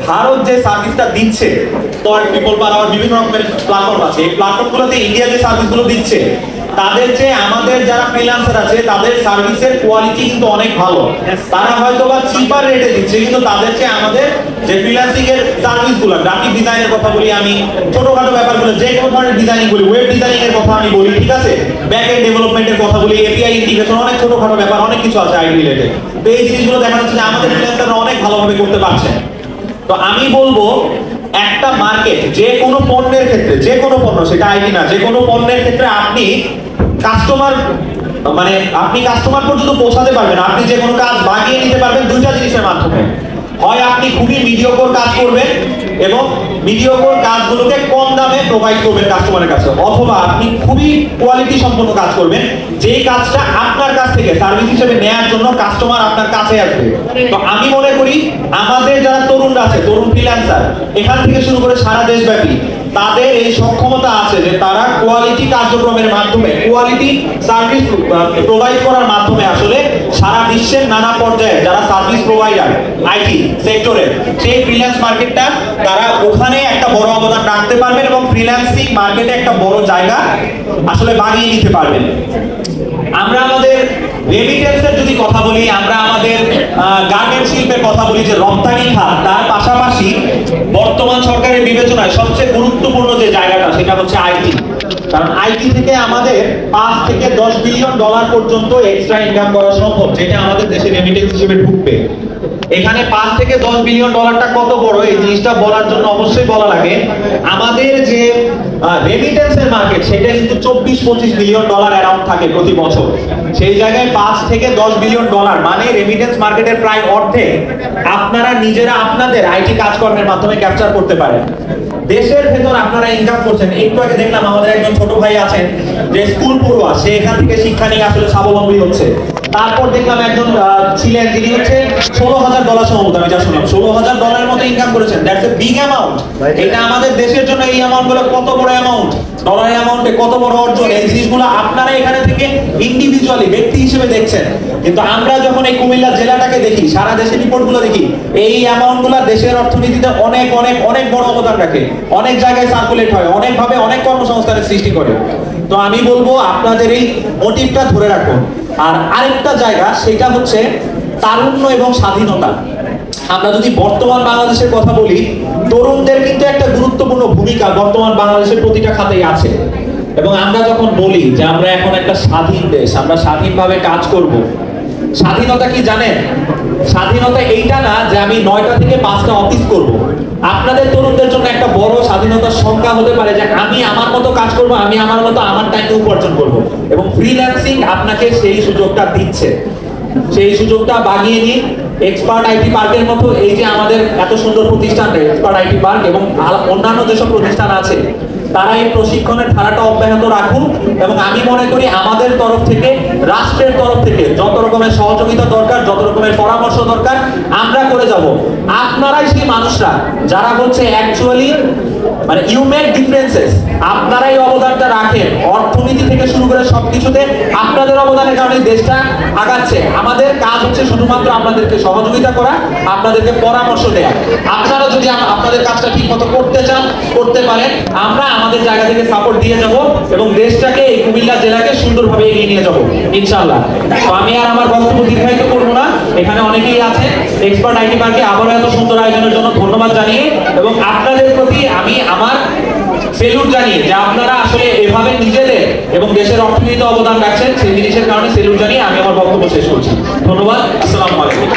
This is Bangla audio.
ভারত যে সার্ভিসটা দিচ্ছে, তো আর পিপল পাওয়ার বিভিন্ন রকমের প্ল্যাটফর্ম আছে, এই প্ল্যাটফর্মগুলোতে ইন্ডিয়া যে সার্ভিসগুলো দিচ্ছে তাদের যে আমাদের যারা ফ্রিল্যান্সার আছে তাদের সার্ভিসের কোয়ালিটি কিন্তু অনেক ভালো। তারা হয়তো বা চিপার রেটে দিচ্ছে, কিন্তু তাদের চেয়ে আমাদের যে ফ্রিল্যান্সিং এর সার্ভিসগুলো, গ্রাফিক ডিজাইনের কথা বলি আমি, ছোটখাটো ব্যাপারগুলো যে কোনো ধরনের ডিজাইনিং বলি, ওয়েব ডিজাইনিং এর কথা আমি বলি, ঠিক আছে, ব্যাক এন্ড ডেভেলপমেন্টের কথা বলি, এপিআই ইন্টিগ্রেশন, অনেক ছোটখাটো ব্যাপার অনেক কিছু আছে আইটি রিলেটেড। তো এই জিনিসগুলো দেখা যাচ্ছে যে আমাদের ফ্রিল্যান্সাররা অনেক ভালোভাবে করতে পারছে। তো আমি বলবো একটা মার্কেট যে কোনো পণ্যের ক্ষেত্রে, যে কোনো পণ্য, সেটা আইটি না, যে কোনো পণ্যের ক্ষেত্রে আপনি কাস্টমার আপনি কাস্টমার পর্যন্ত পৌঁছাতে পারবেন, আপনি যে কোনো কাজ বাগিয়ে নিতে পারবেন দুইটা জিনিসের মাধ্যমে। হয় আপনি খুবই মিডিওকর কাজ করবেন এবং মিডিওকর কাজগুলোকে কম দামে প্রোভাইড করবেন কাস্টমারের কাছে, অথবা আপনি খুবই কোয়ালিটি সম্পন্ন কাজ করবেন, যেই কাজটা আপনার কাছ থেকে সার্ভিস হিসেবে নেওয়ার জন্য কাস্টমার আপনার কাছে আসবে। তো আমি মনে করি আমাদের যারা তরুণরা আছে, তরুণ ফ্রিল্যান্সার এখান থেকে শুরু করে সারা দেশব্যাপী, তাদের এই সক্ষমতা আছে যে তারা কোয়ালিটি কার্যক্রমের মাধ্যমে, কোয়ালিটি সার্ভিস প্রোভাইড করার মাধ্যমে আসলে সারা বিশ্বের নানা পর্যায়ে যারা সার্ভিস প্রোভাইডার আইটি সেক্টরে, সেই ফ্রিল্যান্স মার্কেটটা তারা ওখানে একটা বড় অবদান রাখতে পারবেন এবং ফ্রিল্যান্সিং মার্কেটে একটা বড় জায়গা আসলে বানিয়ে নিতে পারবেন। আমরা আমাদের রেমিটেন্সের যদি কথা বলি, আমরা আমাদের গার্মেন্ট শিল্পের কথা বলি, যে রপ্তানি খাত, তার পাশাপাশি বর্তমান সরকারের বিবেচনায় সবচেয়ে গুরুত্বপূর্ণ যে জায়গাটা সেটা হচ্ছে আইটি। কারণ আইটি থেকে আমাদের 5 থেকে 10 বিলিয়ন ডলার পর্যন্ত এক্সট্রা ইনকাম করা সম্ভব, যেটা আমাদের দেশে রেমিটেন্স হিসেবে ঢুকবে। এখানে 5 থেকে 10 বিলিয়ন ডলারটা কত বড়, এই জিনিসটা বলার জন্য অবশ্যই বলা লাগে আমাদের যে রেমিটেন্সের মার্কেট সেটা কিন্তু 24-25 বিলিয়ন ডলার অ্যারাউন্ড থাকে প্রতি বছর। সেই জায়গায় 5 থেকে 10 বিলিয়ন ডলার মানে রেমিটেন্স মার্কেটের প্রায় অর্ধেক আপনারা নিজেরা আপনাদের আইটি কাজকর্মের মাধ্যমে ক্যাপচার করতে পারেন। দেশের ভেতর আপনারা ইনকাম করছেন। একটু আগে দেখলাম আমাদের একজন ছোট ভাই আছেন যে স্কুল পড়ুয়া, সে এখান থেকে শিক্ষা নিয়ে আসলে স্বাবলম্বী হচ্ছে। তারপর দেখলাম একজন ছিলেন যিনি হচ্ছে $16,000 সম্ভবত, আমি যা শুনলাম $16,000 মতো ইনকাম করেছেন। That's a big amount. এটা আমাদের দেশের জন্য এই অ্যামাউন্ট গুলো কত বড় অ্যামাউন্ট, ডলার অ্যামাউন্টে কত বড় অর্জন। এই জিনিসগুলো আপনারা এখানে থেকে ইন্ডিভিজুয়ালি ব্যক্তি হিসেবে দেখছেন, কিন্তু আমরা যখন এই কুমিল্লা জেলাটাকে দেখি, সারা দেশের রিপোর্টগুলো দেখি, এই অ্যামাউন্টগুলো দেশের অর্থনীতিতে অনেক অনেক অনেক বড় অবদান রাখে, অনেক জায়গায় সার্কুলেট হয়, অনেকভাবে অনেক কর্মসংস্থানের সৃষ্টি করে। তো আমি বলবো আপনাদের এই মোটিভটা ধরে রাখুন। আর আরেকটা জায়গা সেটা হচ্ছে তারুণ্য এবং স্বাধীনতা। আমরা যদি বর্তমান বাংলাদেশের কথা বলি, তরুণদের কিন্তু একটা গুরুত্বপূর্ণ ভূমিকা বর্তমান বাংলাদেশের প্রতিটা খাতেই আছে। এবং আমরা যখন বলি যে আমরা এখন একটা স্বাধীন দেশ, আমরা স্বাধীনভাবে কাজ করব, স্বাধীনতা কি জানেন? স্বাধীনতা এইটা না যে আমি 9টা থেকে 5টা অফিস করব। আপনাদের তরুণদের জন্য একটা বড় স্বাধীনতার সংজ্ঞা হতে পারে যে আমি আমার মতো কাজ করব, আমি আমার মতো আমার টাইমে উপার্জন করব। এবং ফ্রিল্যান্সিং আপনাকে সেই সুযোগটা দিচ্ছে। সেই সুযোগটা বাগিয়ে নিন। এক্সপার্ট আইটি পার্কের মতো এই যে আমাদের এত সুন্দর প্রতিষ্ঠান এক্সপার্ট আইটি পার্ক এবং অন্যান্য যেসব প্রতিষ্ঠান আছে, তারা এই প্রশিক্ষণের ধারাটা অব্যাহত রাখুন। এবং আমি মনে করি আমাদের তরফ থেকে, রাষ্ট্রের তরফ থেকে যত রকমের সহযোগিতা দরকার, যত রকমের পরামর্শ দরকার আমরা করে যাব। আপনারাই সেই মানুষরা যারা হচ্ছে অ্যাকচুয়ালি ইউ মেক ডিফারেন্সেস, আপনারাই অবদানটা রাখেন। অর্থনীতি থেকে শুরু করে সবকিছুতে আপনাদের অবদানের কারণে দেশটা আগাচ্ছে। আমাদের কাজ হচ্ছে শুধুমাত্র আপনাদেরকে সহযোগিতা করা, আপনাদেরকে পরামর্শ দেয়া। আপনারা যদি আপনাদের কাজটা ঠিক মতো করতে চান, করতে পারেন, আমরা আমাদের জায়গা থেকে সাপোর্ট দিয়ে যাব এবং দেশটাকে, এই কুমিল্লা জেলাকে সুন্দরভাবে এগিয়ে নিয়ে যাব ইনশাআল্লাহ। তো আমি আর আমার বক্তব্য দীর্ঘায়িত করব না, এখানে অনেকেই আছে। এক্সপার্ট আইটি পার্কে আবারও এত সুন্দর আয়োজনের জন্য ধন্যবাদ জানিয়ে এবং আপনাদের প্রতি আমি আমার সেলুট জানিয়ে যে আপনারা আসলে এভাবে নিজেদের এবং দেশের অর্থনীতিতে অবদান রাখছেন, সেই জিনিসের কারণে সেলুট জানিয়ে আমি আমার বক্তব্য শেষ করছি। ধন্যবাদ। আসসালামু আলাইকুম।